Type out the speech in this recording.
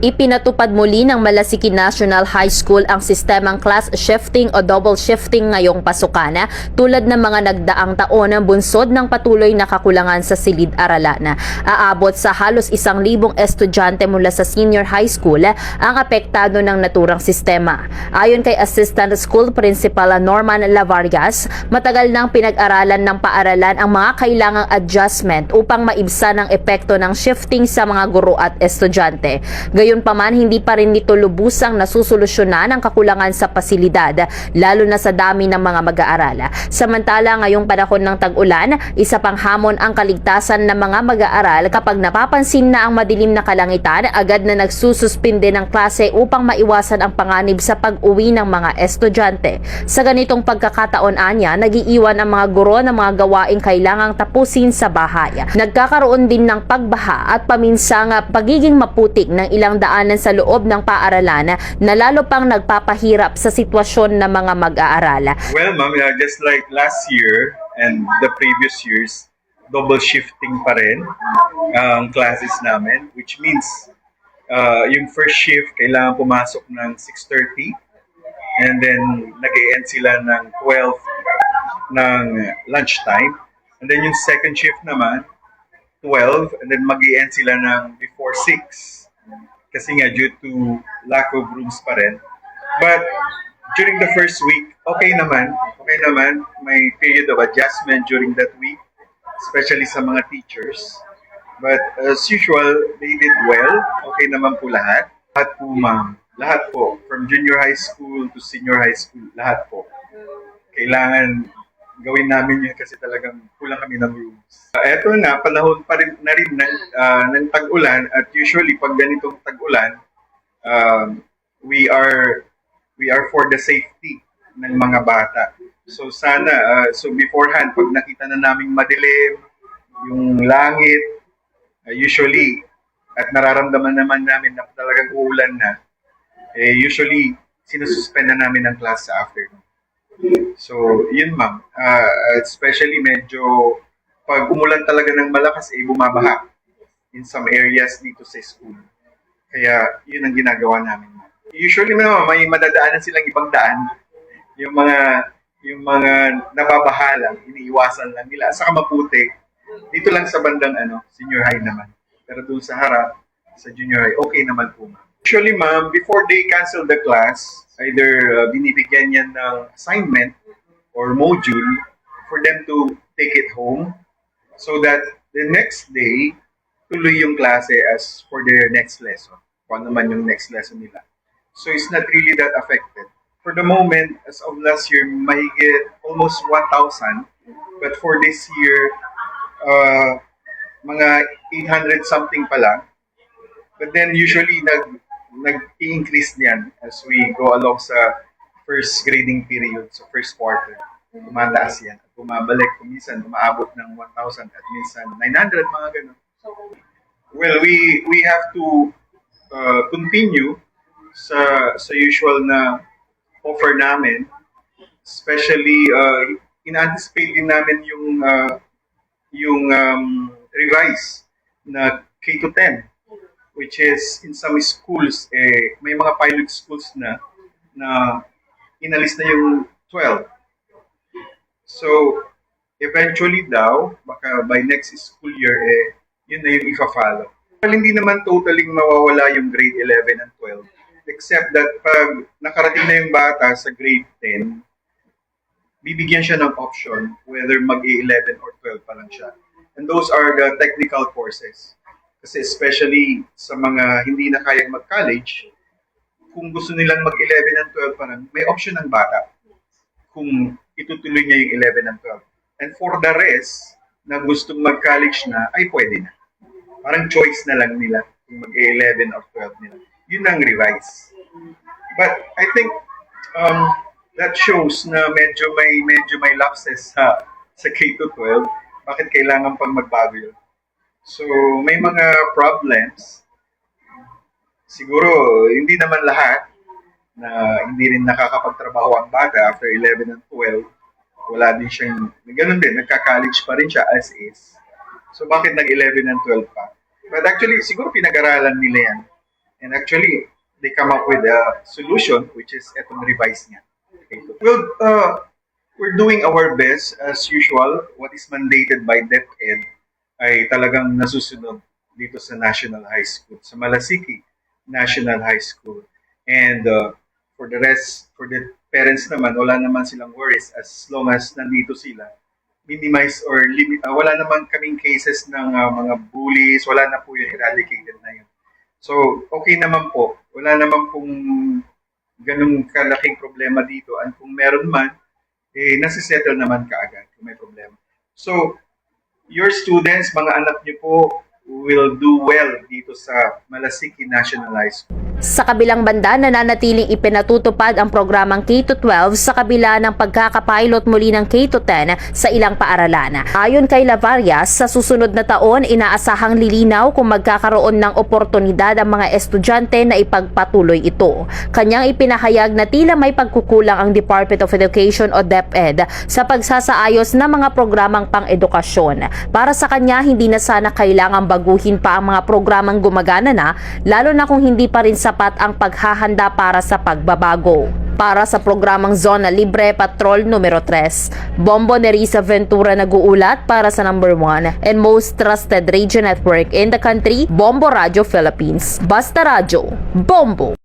Ipinatupad muli ng Malasiki National High School ang sistemang class shifting o double shifting ngayong pasukan tulad ng mga nagdaang taon ng bunsod ng patuloy na kakulangan sa silid-aralan. Aabot sa halos 1,000 estudyante mula sa senior high school ang apektado ng naturang sistema. Ayon kay Assistant School Principal Norman Lavarias, matagal nang pinag-aralan ng paaralan ang mga kailangang adjustment upang maibsan ang epekto ng shifting sa mga guro at estudyante. Gayunpaman, hindi pa rin nito lubusang nasusolusyonan ang kakulangan sa pasilidad, lalo na sa dami ng mga mag-aaral. Samantala, ngayong panahon ng tag-ulan, isa pang hamon ang kaligtasan ng mga mag-aaral kapag napapansin na ang madilim na kalangitan, agad na nagsususpinde ng klase upang maiwasan ang panganib sa pag-uwi ng mga estudyante. Sa ganitong pagkakataon anya, nagiiwan ang mga guro ng mga gawaing kailangang tapusin sa bahay. Nagkakaroon din ng pagbaha at paminsang pagiging maputik ng ilang daanan sa loob ng paaralan na lalo pang nagpapahirap sa sitwasyon ng mga mag-aaral. Well, ma'am, just like last year and the previous years, double shifting pa rin ang classes namin, which means yung first shift kailangan pumasok ng 6:30 and then nag-e-end sila ng 12 ng lunchtime. And then yung second shift naman, 12, and then mag-e-end sila ng before 6. Kasi nga due to lack of rooms pa rin. But during the first week, okay naman, may period of adjustment during that week, especially sa mga teachers. But as usual, they did well, okay naman po lahat. Lahat po ma'am, lahat po, from junior high school to senior high school, lahat po. Kailangan gawin namin yun kasi talagang kulang kami ng rooms. Eto na, panahon pa rin na rin ng tag-ulan at usually pag ganitong tag-ulan, we are for the safety ng mga bata. So sana, so beforehand, pag nakita na namin madilim, yung langit, usually, at nararamdaman naman namin na talagang uulan na, usually, sinususpend na namin ang class sa afternoon. So, yun ma'am. Especially medyo pag umulan talaga ng malakas, bumabaha in some areas dito sa school. Kaya, yun ang ginagawa namin. Usually ma'am, may madadaanan silang ibang daan. Yung mga nababaha lang, iniiwasan lang nila. Saka maputi. Dito lang sa bandang senior high naman. Pero doon sa harap, sa junior high, okay naman po ma'am. Usually ma'am, before they cancel the class, either binibigyan yan ng assignment or module for them to take it home so that the next day, tuloy yung klase as for their next lesson. Kung ano man yung next lesson nila. So it's not really that affected. For the moment, as of last year, mahigit almost 1,000. But for this year, mga 800 something pa lang. But then usually nag-i-increase niyan as we go along sa first grading period, so first quarter. Tumataas yan. Bumabalik, minsan umaabot ng 1,000 at minsan 900, mga ganun. Well, we have to continue sa usual na offer namin. Especially, in-anticipate din namin yung revise na K-10. Which is in some schools, may mga pilot schools na inalis na yung 12. So, eventually daw, baka by next school year, yun na yung ifa-follow. Well, hindi naman totally mawawala yung grade 11 and 12. Except that pag nakarating na yung bata sa grade 10, bibigyan siya ng option whether mag-11 or 12 pa lang siya. And those are the technical courses. Kasi especially sa mga hindi na kayang mag-college, kung gusto nilang mag-11 and 12 pa rin, may option ng bata kung itutuloy niya yung 11 and 12. And for the rest, na gustong mag-college na, ay pwede na. Parang choice na lang nila kung mag-11 or 12 nila. Yun ang revise. But I think that shows na medyo may lapses sa K-12. Bakit kailangan pang magbago yun? So, may mga problems. Siguro, hindi naman lahat na hindi rin nakakapagtrabaho ang bata after 11 and 12. Wala din siyang, ganun din, nagka-college pa rin siya as is. So, bakit nag-11 and 12 pa? But actually, siguro pinag-aralan nila yan. And actually, they come up with a solution, which is etong revise niya. Okay. Well, we're doing our best as usual. What is mandated by DepEd ay talagang nasusunod dito sa National High School, sa Malasiki National High School. And for the rest, for the parents naman, wala naman silang worries as long as nandito sila. Minimize or limit, wala naman kaming cases ng mga bullies, wala na po yung eradicated na yun. So, okay naman po. Wala naman pong ganung kalaking problema dito. And kung meron man, nasisettle naman kaagad kung may problema. So, your students, mga anak niyo po, will do well dito sa Malasiki National High School. Sa kabilang banda, nananatiling ipinatutupad ang programang K-12 sa kabila ng pagkakapilot muli ng K-10 sa ilang paaralan. Ayon kay Lavarias, sa susunod na taon, inaasahang lilinaw kung magkakaroon ng oportunidad ang mga estudyante na ipagpatuloy ito. Kanyang ipinahayag na tila may pagkukulang ang Department of Education o DepEd sa pagsasaayos ng mga programang pang-edukasyon. Para sa kanya, hindi na sana kailangang baguhin pa ang mga programang gumagana na, lalo na kung hindi pa rin sapat ang paghahanda para sa pagbabago. Para sa programang Zona Libre Patrol numero 3, Bombo Nerissa Ventura nag-uulat para sa number 1 and most trusted radio network in the country, Bombo Radio Philippines. Basta Radio, Bombo!